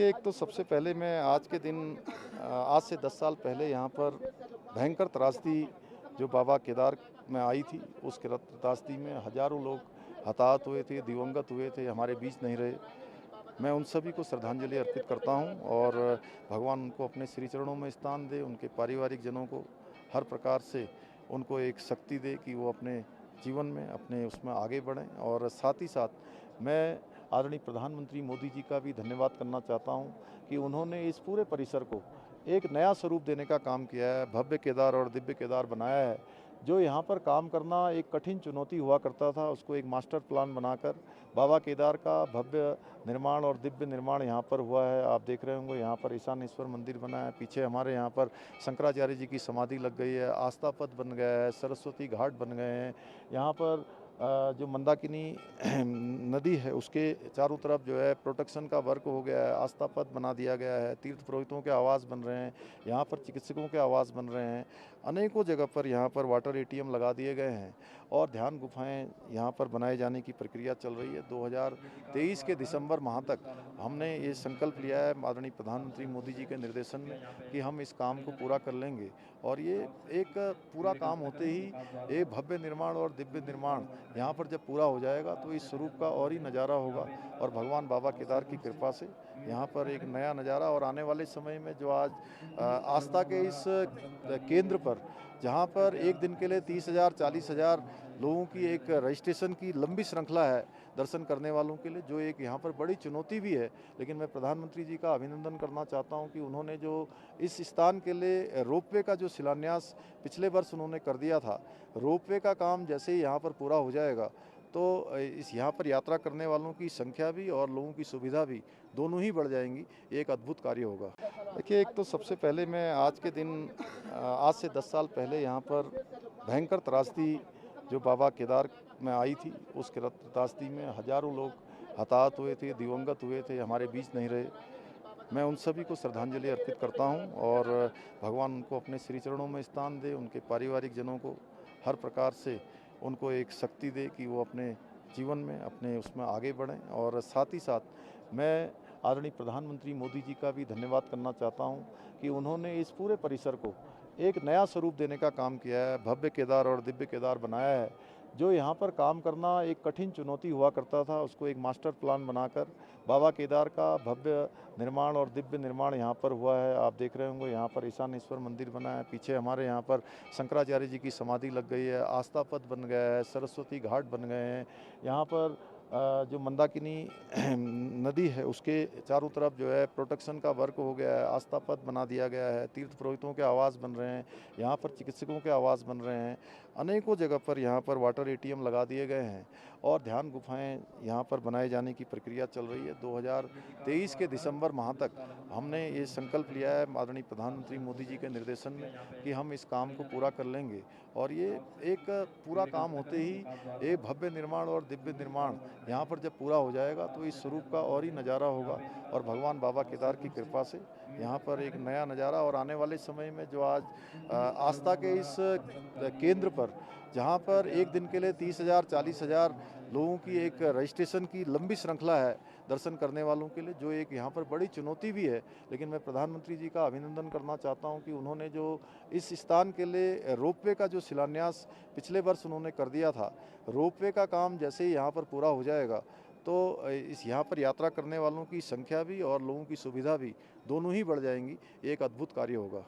देखिए, एक तो सबसे पहले मैं आज के दिन आज से 10 साल पहले यहाँ पर भयंकर त्रासदी जो बाबा केदार में आई थी, उस त्रासदी में हजारों लोग हताहत हुए थे, दिवंगत हुए थे, हमारे बीच नहीं रहे। मैं उन सभी को श्रद्धांजलि अर्पित करता हूँ और भगवान उनको अपने श्री चरणों में स्थान दे, उनके पारिवारिक जनों को हर प्रकार से उनको एक शक्ति दे कि वो अपने जीवन में अपने उसमें आगे बढ़ें। और साथ ही साथ मैं आदरणीय प्रधानमंत्री मोदी जी का भी धन्यवाद करना चाहता हूं कि उन्होंने इस पूरे परिसर को एक नया स्वरूप देने का काम किया है, भव्य केदार और दिव्य केदार बनाया है। जो यहाँ पर काम करना एक कठिन चुनौती हुआ करता था, उसको एक मास्टर प्लान बनाकर बाबा केदार का भव्य निर्माण और दिव्य निर्माण यहाँ पर हुआ है। आप देख रहे होंगे यहाँ पर ईशानेश्वर मंदिर बना है, पीछे हमारे यहाँ पर शंकराचार्य जी की समाधि लग गई है, आस्था पथ बन गया है, सरस्वती घाट बन गए हैं। यहाँ पर जो मंदाकिनी नदी है उसके चारों तरफ जो है प्रोटेक्शन का वर्क हो गया है, आस्था पथ बना दिया गया है, तीर्थ पुरोहितों के आवास बन रहे हैं, यहाँ पर चिकित्सकों के आवास बन रहे हैं, अनेकों जगह पर यहाँ पर वाटर एटीएम लगा दिए गए हैं और ध्यान गुफाएं यहाँ पर बनाए जाने की प्रक्रिया चल रही है। 2023 के दिसंबर माह तक हमने ये संकल्प लिया है आदरणीय प्रधानमंत्री मोदी जी के निर्देशन में कि हम इस काम को पूरा कर लेंगे और ये एक पूरा काम होते ही एक भव्य निर्माण और दिव्य निर्माण यहाँ पर जब पूरा हो जाएगा तो इस स्वरूप का और ही नज़ारा होगा और भगवान बाबा केदार की कृपा से यहाँ पर एक नया नज़ारा और आने वाले समय में जो आज आस्था के इस केंद्र पर जहाँ पर एक दिन के लिए 30,000 40,000 लोगों की एक रजिस्ट्रेशन की लंबी श्रृंखला है दर्शन करने वालों के लिए, जो एक यहाँ पर बड़ी चुनौती भी है। लेकिन मैं प्रधानमंत्री जी का अभिनंदन करना चाहता हूँ कि उन्होंने जो इस स्थान के लिए रोपवे का जो शिलान्यास पिछले वर्ष उन्होंने कर दिया था, रोपवे का काम जैसे ही यहाँ पर पूरा हो जाएगा तो इस यहाँ पर यात्रा करने वालों की संख्या भी और लोगों की सुविधा भी दोनों ही बढ़ जाएंगी। एक अद्भुत कार्य होगा। देखिए, एक तो सबसे पहले मैं आज के दिन आज से 10 साल पहले यहाँ पर भयंकर त्रासदी जो बाबा केदार में आई थी, उस त्रासदी में हजारों लोग हताहत हुए थे, दिवंगत हुए थे, हमारे बीच नहीं रहे। मैं उन सभी को श्रद्धांजलि अर्पित करता हूँ और भगवान उनको अपने श्री चरणों में स्थान दे, उनके पारिवारिक जनों को हर प्रकार से उनको एक शक्ति दे कि वो अपने जीवन में अपने उसमें आगे बढ़ें। और साथ ही साथ मैं आदरणीय प्रधानमंत्री मोदी जी का भी धन्यवाद करना चाहता हूं कि उन्होंने इस पूरे परिसर को एक नया स्वरूप देने का काम किया है, भव्य केदार और दिव्य केदार बनाया है। जो यहाँ पर काम करना एक कठिन चुनौती हुआ करता था, उसको एक मास्टर प्लान बनाकर बाबा केदार का भव्य निर्माण और दिव्य निर्माण यहाँ पर हुआ है। आप देख रहे होंगे यहाँ पर ईशानेश्वर मंदिर बना है, पीछे हमारे यहाँ पर शंकराचार्य जी की समाधि लग गई है, आस्था पथ बन गया है, सरस्वती घाट बन गए हैं। यहाँ पर जो मंदाकिनी नदी है उसके चारों तरफ जो है प्रोटेक्शन का वर्क हो गया है, आस्था पथ बना दिया गया है, तीर्थ पुरोहितों के आवास बन रहे हैं, यहाँ पर चिकित्सकों के आवास बन रहे हैं, अनेकों जगह पर यहाँ पर वाटर एटीएम लगा दिए गए हैं और ध्यान गुफाएं यहाँ पर बनाए जाने की प्रक्रिया चल रही है। 2023 के दिसंबर माह तक हमने ये संकल्प लिया है आदरणीय प्रधानमंत्री मोदी जी के निर्देशन में कि हम इस काम को पूरा कर लेंगे और ये एक पूरा काम होते ही एक भव्य निर्माण और दिव्य निर्माण यहाँ पर जब पूरा हो जाएगा तो इस स्वरूप का और ही नज़ारा होगा और भगवान बाबा केदार की कृपा से यहाँ पर एक नया नज़ारा और आने वाले समय में जो आज आस्था के इस केंद्र पर जहाँ पर एक दिन के लिए 30,000 40,000 लोगों की एक रजिस्ट्रेशन की लंबी श्रृंखला है दर्शन करने वालों के लिए, जो एक यहाँ पर बड़ी चुनौती भी है। लेकिन मैं प्रधानमंत्री जी का अभिनंदन करना चाहता हूँ कि उन्होंने जो इस स्थान के लिए रोपवे का जो शिलान्यास पिछले वर्ष उन्होंने कर दिया था, रोपवे का काम जैसे ही यहाँ पर पूरा हो जाएगा तो इस यहाँ पर यात्रा करने वालों की संख्या भी और लोगों की सुविधा भी दोनों ही बढ़ जाएंगी। एक अद्भुत कार्य होगा।